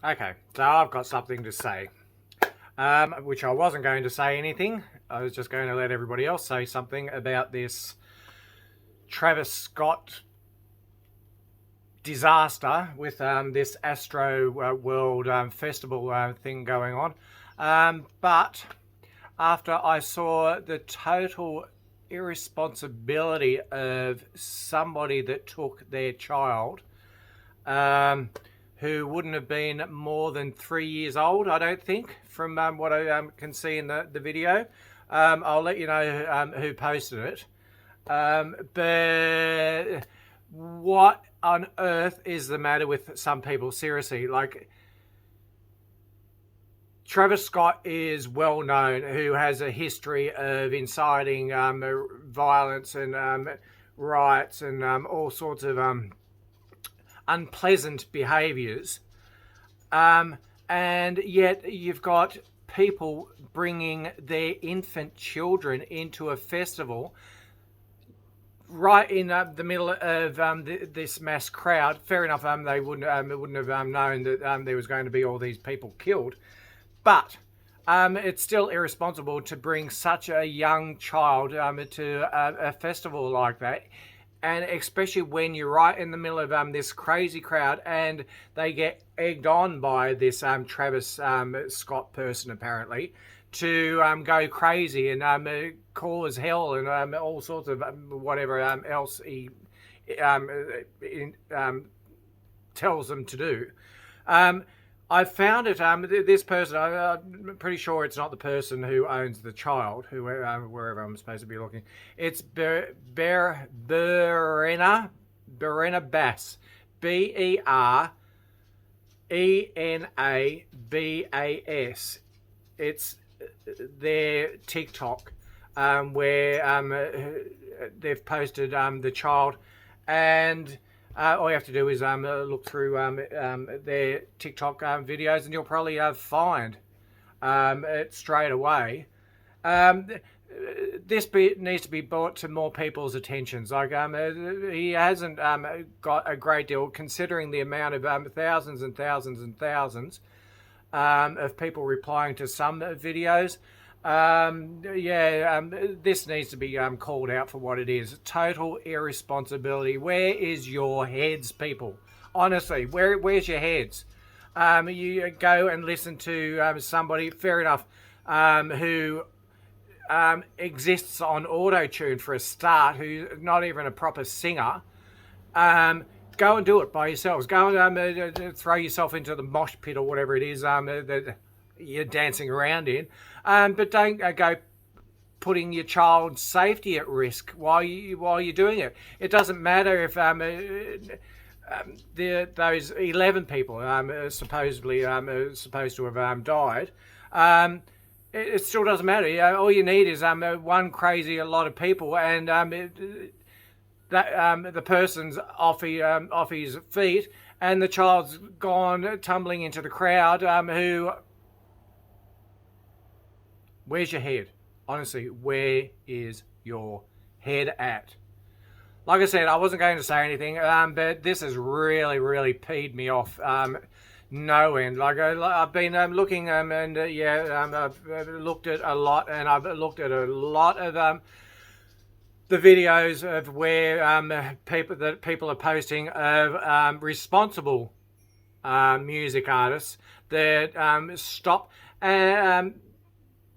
Okay, so I've got something to say, which I wasn't going to say anything. I was just going to let everybody else say something about this Travis Scott disaster with this Astroworld festival thing going on. But after I saw the total irresponsibility of somebody that took their child, um, who wouldn't have been more than 3 years old, I don't think, from what I can see in the video. I'll let you know who posted it. But what on earth is the matter with some people? Seriously, like, Travis Scott is well known, who has a history of inciting violence and riots and all sorts of unpleasant behaviours. And yet you've got people bringing their infant children into a festival right in the middle of this mass crowd. Fair enough, they wouldn't have known that there was going to be all these people killed, but it's still irresponsible to bring such a young child to a festival like that, and especially when you're right in the middle of this crazy crowd, and they get egged on by this Travis Scott person apparently to go crazy and cause hell and all sorts of whatever else he um, tells them to do. I found it. This person, I'm pretty sure it's not the person who owns the child, who wherever I'm supposed to be looking. It's Berena Bass, Berenabas. It's their TikTok, where they've posted the child, and all you have to do is look through their TikTok videos, and you'll probably find it straight away. Um, this needs to be brought to more people's attentions. Like, he hasn't got a great deal, considering the amount of thousands and thousands and thousands of people replying to some videos. This needs to be called out for what it is. Total irresponsibility. Where is your heads, people? Honestly, where's your heads? You go and listen to somebody, fair enough, who exists on auto tune for a start, who's not even a proper singer. Go and do it by yourselves. Go and throw yourself into the mosh pit or whatever it is that you're dancing around in. But don't go putting your child's safety at risk while you're doing it. It doesn't matter if those 11 people supposedly supposed to have died. It still doesn't matter. All you need is one crazy a lot of people, and the person's off his feet, and the child's gone tumbling into the crowd. Where's your head? Honestly, where is your head at? Like I said, I wasn't going to say anything, but this has really, really peed me off. No end. Like, I've been looking, I've looked at a lot, and I've looked at a lot of the videos of where people are posting of responsible music artists that stop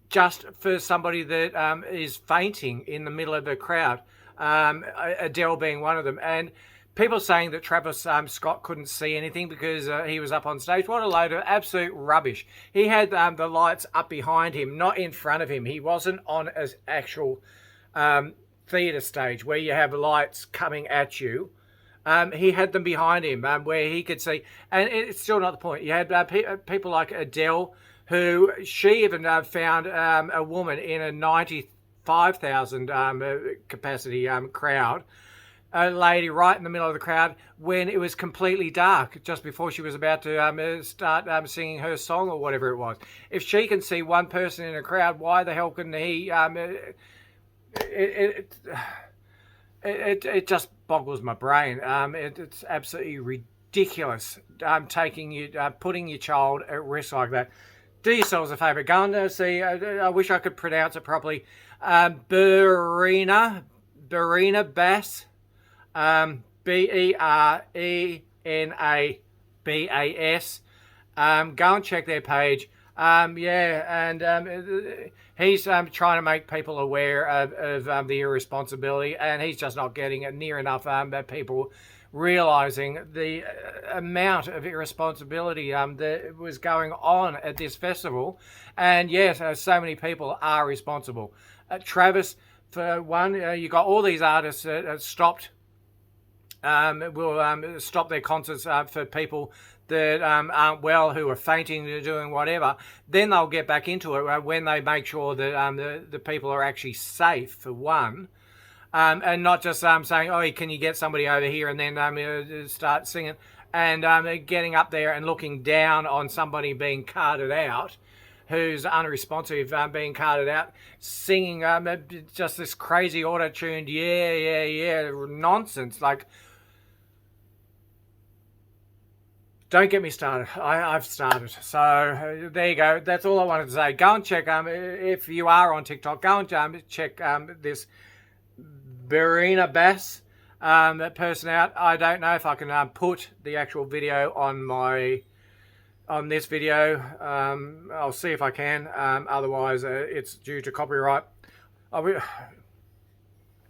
just for somebody that is fainting in the middle of a crowd. Adele being one of them, and people saying that Travis Scott couldn't see anything because he was up on stage. What a load of absolute rubbish. He had the lights up behind him, not in front of him. He wasn't on an actual theatre stage where you have lights coming at you. He had them behind him where he could see. And it's still not the point. You had people like Adele, who she even found a woman in a 95,000 capacity crowd, a lady right in the middle of the crowd when it was completely dark, just before she was about to start singing her song or whatever it was. If she can see one person in a crowd, why the hell couldn't he? It just boggles my brain. It's absolutely ridiculous. Putting your child at risk like that. Do yourselves a favour. Go and see. I wish I could pronounce it properly. Berena Bass. BERENABAS. Go and check their page. He's trying to make people aware of the irresponsibility, and he's just not getting it near enough people realizing the amount of irresponsibility that was going on at this festival. And yes, so many people are responsible. Travis, for one, you got all these artists that stopped will stop their concerts for people that aren't well, who are fainting, doing whatever. Then they'll get back into it when they make sure that the people are actually safe, for one. And not just saying, oh, can you get somebody over here, and then start singing, and getting up there and looking down on somebody being carted out, who's unresponsive, being carted out, singing just this crazy auto-tuned, yeah, nonsense. Like, don't get me started. I've started. So there you go. That's all I wanted to say. Go and check, if you are on TikTok, go and check this Berena Bass person out. I don't know if I can put the actual video on this video. I'll see if I can. Otherwise, it's due to copyright.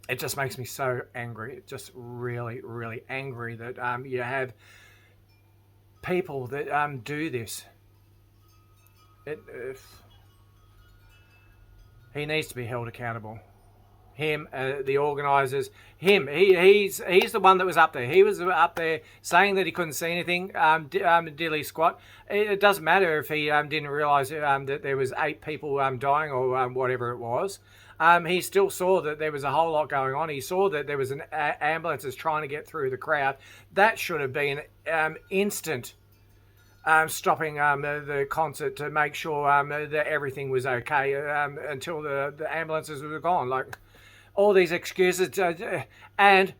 It just makes me so angry. It's just really, really angry that you have people that do this. He needs to be held accountable. Him, the organisers, him. He's the one that was up there. He was up there saying that he couldn't see anything. Dilly squat. It doesn't matter if he didn't realise that there was 8 people dying or whatever it was. He still saw that there was a whole lot going on. He saw that there was an ambulances trying to get through the crowd. That should have been instant stopping the concert to make sure that everything was okay until the ambulances were gone. Like, all these excuses, and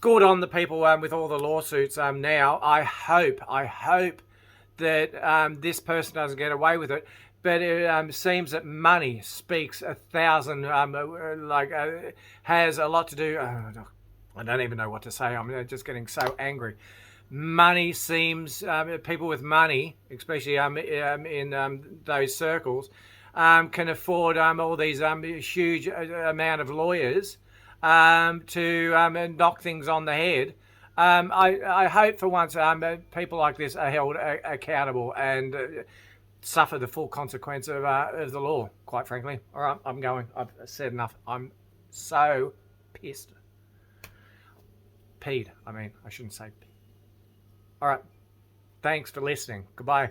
good on the people with all the lawsuits now. I hope that this person doesn't get away with it. But it seems that money speaks 1,000, has a lot to do. I don't even know what to say. I'm just getting so angry. Money seems, people with money, especially in those circles, can afford all these huge amount of lawyers to knock things on the head. I hope for once people like this are held accountable and suffer the full consequence of the law, quite frankly. All right, I'm going. I've said enough. I'm so pissed. Peed. I mean, I shouldn't say peed. All right. Thanks for listening. Goodbye.